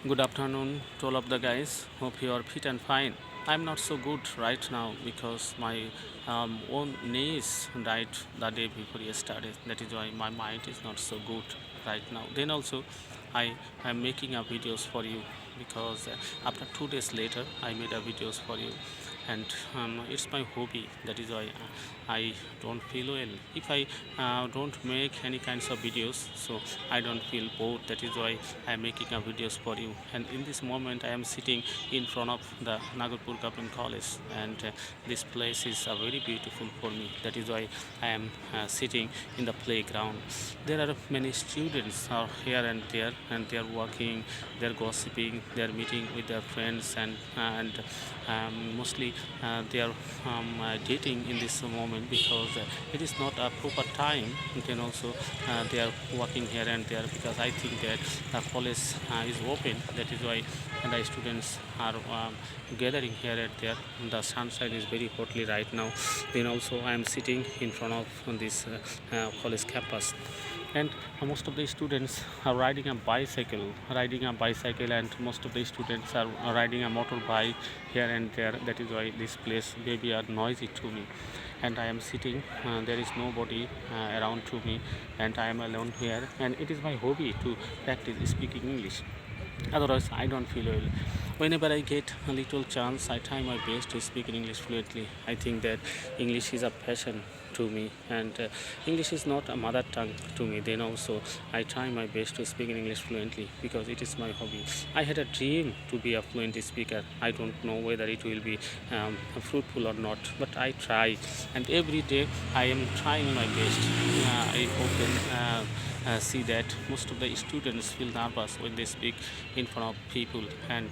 Good afternoon to all of the guys. Hope you are fit and fine. I'm not so good right now because my own niece died the day before yesterday. That is why my mind is not so good right now. Then also, I am making a videos for you because after 2 days later, I made a videos for you, and it's my hobby. That is why I don't feel well. If I don't make any kinds of videos, so I don't feel bored. That is why I am making a videos for you. And in this moment, I am sitting in front of the Nagarpur Government College, and this place is very beautiful for me. That is why I am sitting in the playground. There are many students are here and they are walking, they are gossiping, they are meeting with their friends, and mostly they are dating in this moment because it is not a proper time. Then also they are walking here and there because I think that the college is open. That is why the students are gathering here and there. The sunshine is very hotly right now. Then also I am sitting in front of this college campus, and most of the students are riding a bicycle, and most of the students are riding a motorbike here and there. That is why this place may be noisy to me, and I am sitting, there is nobody around to me, and I am alone here, and it is my hobby to practice speaking English. Otherwise I don't feel well. Whenever I get a little chance, I try my best to speak in English fluently. I think that English is a passion to me, and English is not a mother tongue to me. Then also I try my best to speak in English fluently because it is my hobby. I had a dream to be a fluent speaker. I don't know whether it will be fruitful or not, but I try, and every day I am trying my best. I often see that most of the students feel nervous when they speak in front of people, and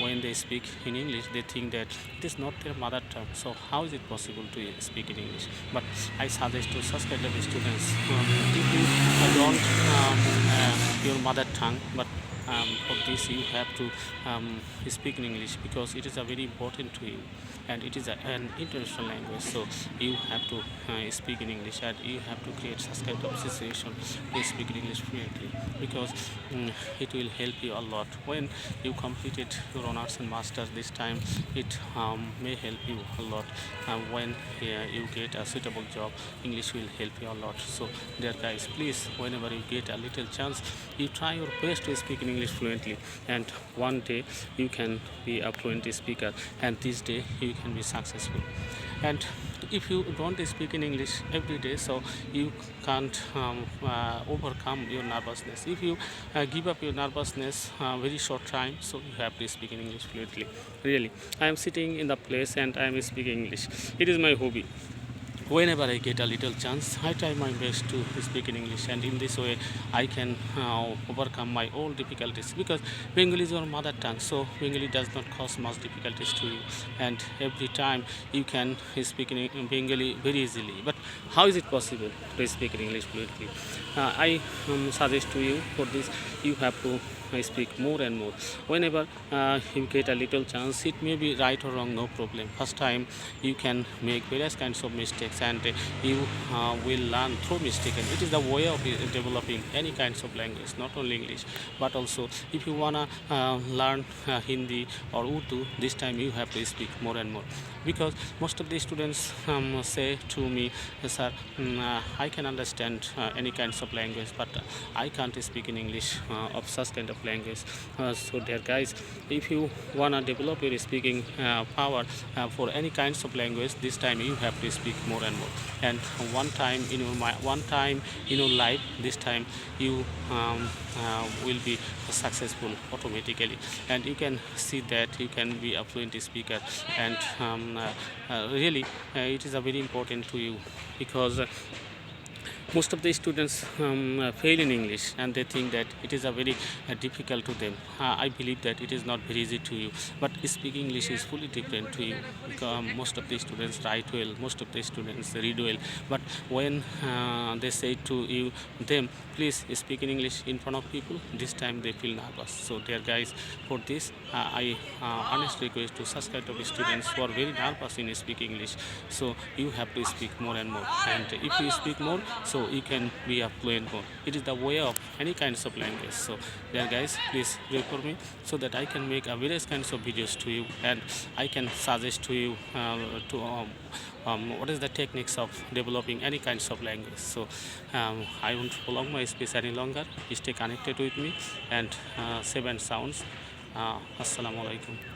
when they speak in English they think that it is not their mother tongue, so how is it possible to speak in English. But I suggest to such kind of students, if you don't your mother tongue, but for this you have to speak in English because it is a very important to you, and it is an international language. So you have to speak in English, and you have to create such kind of situation to speak in English fluently because it will help you a lot when you completed your honors and masters. This time it may help you a lot. When you get a suitable job, English will help you a lot. So dear guys, please, whenever you get a little chance, you try your best to speak in English fluently, and one day you can be a fluent speaker, and this day you can be successful. And if you don't speak in English every day, so you can't overcome your nervousness. If you give up your nervousness very short time, so you have to speak in English fluently. Really, I am sitting in the place and I am speaking English. It is my hobby. Whenever I get a little chance, I try my best to speak in English, and in this way, I can overcome my all difficulties because Bengali is your mother tongue, so Bengali does not cause much difficulties to you, and every time you can speak in Bengali very easily. But how is it possible to speak in English fluently? I suggest to you for this, you have to speak more and more. Whenever you get a little chance, it may be right or wrong, no problem. First time you can make various kinds of mistakes, and you will learn through mistake, and it is the way of developing any kinds of language, not only English but also if you wanna learn Hindi or Urdu. This time you have to speak more and more because most of the students say to me, sir, I can understand any kinds of language, but I can't speak in English of such kind of language. So dear guys, if you wanna develop your speaking power for any kinds of language, this time you have to speak more and more. And one time in your life, this time you will be successful automatically, and you can see that you can be a fluent speaker. And really, it is a very important to you because most of the students fail in English, and they think that it is a very difficult to them. I believe that it is not very easy to you, but speaking English is fully different to you because most of the students write well, most of the students read well, but when they say to you them, please speak in English in front of people, this time they feel nervous. So dear guys, for this I honestly request to such kind of students who are very nervous in speaking English, so you have to speak more and more, and if you speak more, so so you can be a fluent more. It is the way of any kinds of language. So there guys, please refer me so that I can make a various kinds of videos to you, and I can suggest to you to what is the techniques of developing any kinds of language. So I won't prolong my speech any longer. Stay connected with me and save and sounds. Assalamu alaikum.